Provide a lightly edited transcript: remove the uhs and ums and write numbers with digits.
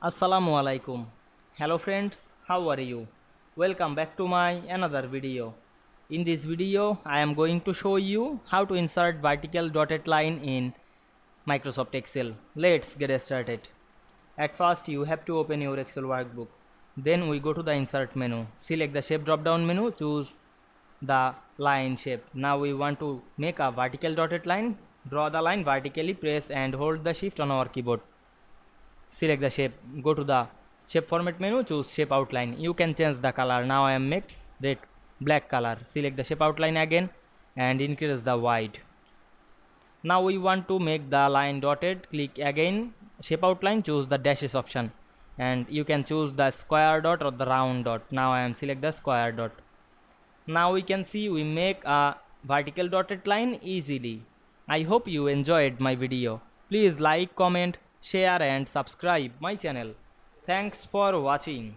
Assalamu Walaikum. Hello friends, how are you? Welcome back to my another video. In this video, I am going to show you how to insert vertical dotted line in Microsoft Excel. Let's get started. At first, you have to open your Excel workbook. Then we go to the insert menu. Select the shape drop down menu, choose the line shape. Now we want to make a vertical dotted line. Draw the line vertically, press and hold the shift on our keyboard. Select the shape, go to the shape format menu, choose shape outline. You can change the color. Now I am make red black color. Select the shape outline again and increase the white. Now we want to make the line dotted. Click again shape outline, choose the dashes option and you can choose the square dot or the round dot. Now I am select the square dot. Now we can see we make a vertical dotted line easily. I hope you enjoyed my video. Please like, comment, share and subscribe my channel. Thanks for watching.